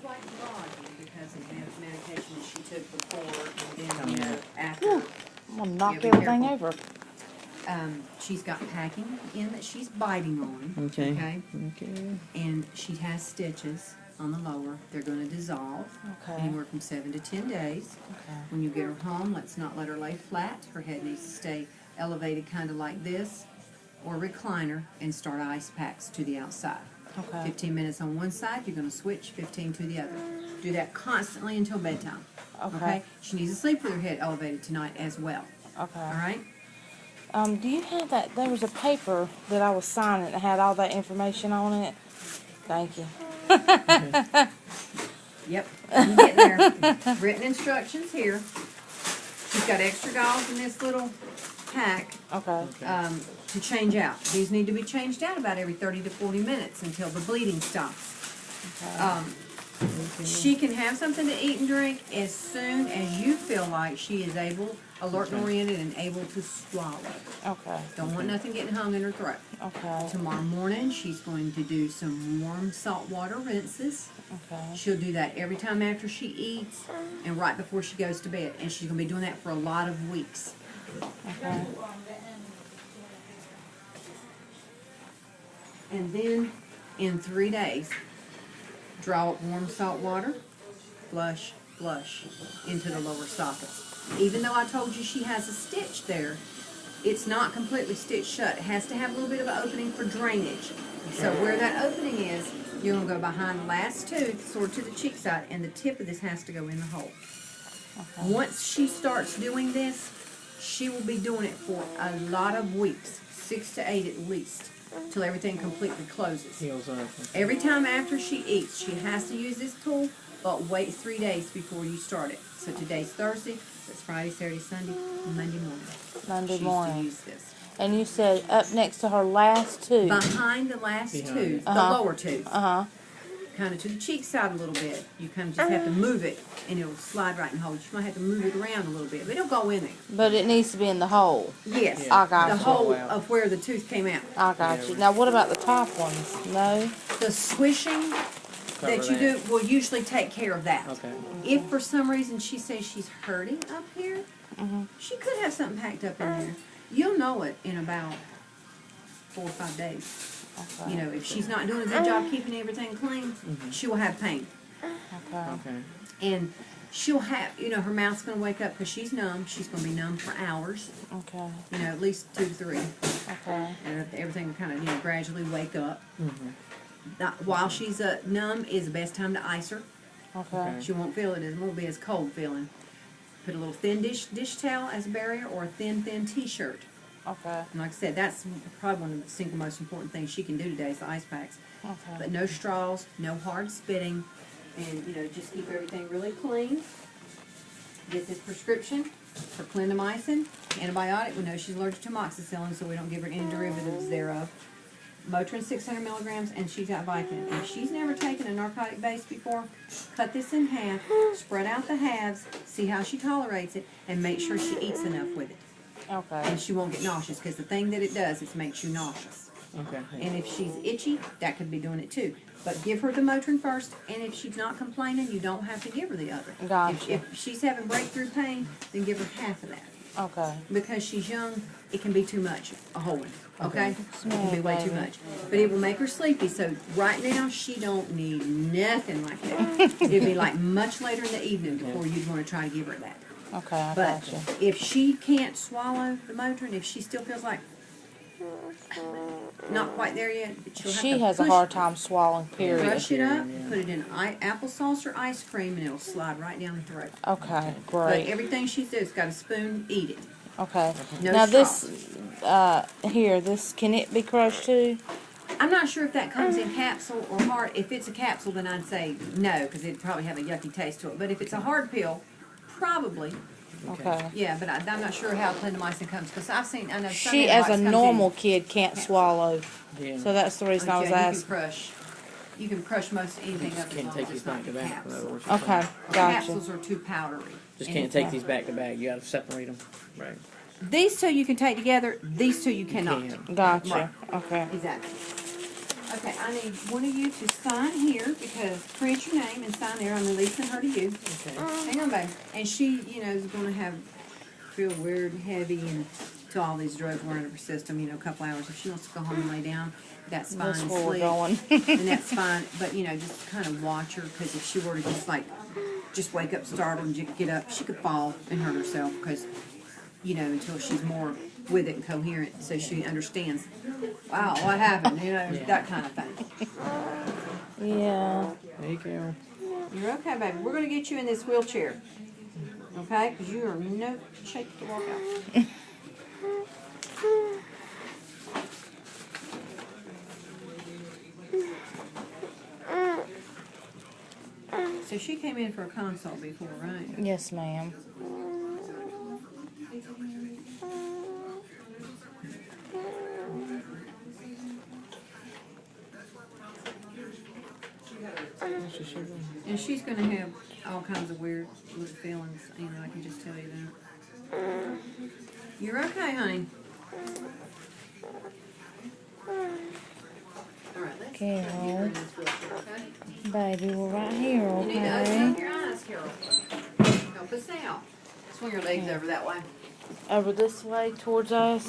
quite groggy because of the medication that she took before and then, after. I'm gonna knock Yeah, be everything careful. over. She's got packing in that she's biting on. Okay. And she has stitches on the lower. They're going to dissolve Okay. anywhere from 7 to 10 days. Okay. When you get her home, let's not let her lay flat. Her head needs to stay elevated kind of like this or recliner and start ice packs to the outside. Okay. 15 minutes on one side, you're going to switch 15 to the other. Do that constantly until bedtime. Okay. She needs to sleep with her head elevated tonight as well. Okay. All right? Do you have that? There was a paper that I was signing that had all that information on it. Thank you. Yep, I'm getting there. Written instructions here. She's got extra gauze in this little pack Okay. to change out. These need to be changed out about every 30 to 40 minutes until the bleeding stops. She can have something to eat and drink as soon as you feel like she is able, alert and oriented, and able to swallow. Okay. Don't want nothing getting hung in her throat. Okay. Tomorrow morning, she's going to do some warm salt water rinses. Okay. She'll do that every time after she eats and right before she goes to bed. And she's going to be doing that for a lot of weeks. Okay. And then, in 3 days, draw up warm salt water, flush, flush into the lower sockets. Even though I told you she has a stitch there, it's not completely stitched shut. It has to have a little bit of an opening for drainage. So where that opening is, you're going to go behind the last tooth, sort of to the cheek side, and the tip of this has to go in the hole. Okay. Once she starts doing this, she will be doing it for a lot of weeks, 6 to 8 at least, till everything completely closes. Heals up. Every time after she eats, she has to use this tool, but wait 3 days before you start it. So today's Thursday, it's Friday, Saturday, Sunday, Monday morning. Monday She's to morning. use this. And you said up next to her last tooth. Behind the last Behind tooth, it. the lower tooth, kind of to the cheek side a little bit. You kind of just have to move it, and it'll slide right and hold. You might have to move it around a little bit, but it'll go in there. But it needs to be in the hole. Yes, I got the you. hole Wow. of where the tooth came out. I got you. Now, what about the top ones? No? The swishing that you do will usually take care of that. Okay. If for some reason she says she's hurting up here, she could have something packed up in there. You'll know it in about 4 or 5 days. Okay. You know, if she's not doing a good job keeping everything clean, she will have pain. Okay. Okay. And she'll have, you know, her mouth's going to wake up because she's numb. She's going to be numb for hours, Okay. you know, at least 2 to 3. Okay. And everything will kind of, you know, gradually wake up. Mm-hmm. While she's numb is the best time to ice her. Okay. She won't feel it. It won't be as cold feeling. Put a little thin dish towel as a barrier or a thin t-shirt. Okay. And like I said, that's probably one of the single most important things she can do today is the ice packs. Okay. But no straws, no hard spitting, and, you know, just keep everything really clean. Get this prescription for clindamycin, antibiotic. We know she's allergic to amoxicillin, so we don't give her any derivatives thereof. Motrin 600 milligrams, and she's got Vicodin. If she's never taken a narcotic base before, cut this in half, spread out the halves, see how she tolerates it, and make sure she eats enough with it. Okay. And she won't get nauseous, because the thing that it does is makes you nauseous. Okay. And if she's itchy, that could be doing it too. But give her the Motrin first, and if she's not complaining, you don't have to give her the other. Gotcha. If she's having breakthrough pain, then give her half of that. Okay. Because she's young, it can be too much, a whole one, okay? It can be Yeah, way too baby. much. But it will make her sleepy, so right now, she don't need nothing like that. It'd be like much later in the evening before you'd want to try to give her that. Okay, I But got you. if she can't swallow the Motrin, if she still feels like not quite there yet, she'll have She to has a push- hard time swallowing, period. Crush it up, Yeah. put it in applesauce or ice cream, and it'll slide right down the throat. Okay, But great. everything she does, got a spoon, eat it. Okay. No Now straws. this, can it be crushed too? I'm not sure if that comes in capsule or hard. If it's a capsule, then I'd say no, because it'd probably have a yucky taste to it. But if it's a hard pill, probably, Okay. yeah. But I'm not sure how clindamycin comes, because I know some She, as a antibiotics comes in normal kid, can't capsule. swallow. Yeah. So that's the reason I was Okay, asking. You can crush most anything Just up as can't long take as these it's not back to back. in other capsule. words. Okay, gotcha. Capsules are too powdery. Just And can't it's take not- these back to back. You gotta separate them. Right. These two you can take together. These two you cannot. can. Gotcha. Right. Okay. Exactly. Okay, I need one of you to sign here because print your name and sign there. I'm releasing her to you. Okay. Hang on, babe. And she, you know, is gonna feel weird and heavy and to all these drugs wearing in her system, you know, a couple hours. If she wants to go home and lay down, that's fine That's and where we're sleep. going. And that's fine, but you know, just kind of watch her, because if she were to just wake up startled and get up, she could fall and hurt herself, because, you know, until she's more with it and coherent, so she understands, wow, what happened, you know, that kind of thing. Yeah. There you go. You're okay, baby. We're gonna get you in this wheelchair, okay? Because you are no shape to walk out. So she came in for a consult before, right? Yes, ma'am. What's your sugar? And she's gonna have all kinds of weird little feelings, you know, I can just tell you that. You're okay, honey. Alright, let's get you Carol, in this wheelchair, okay? baby, we're right here, You need to open up okay? your eyes, Carol. Help us out. Swing your legs over that way. Over this way towards us.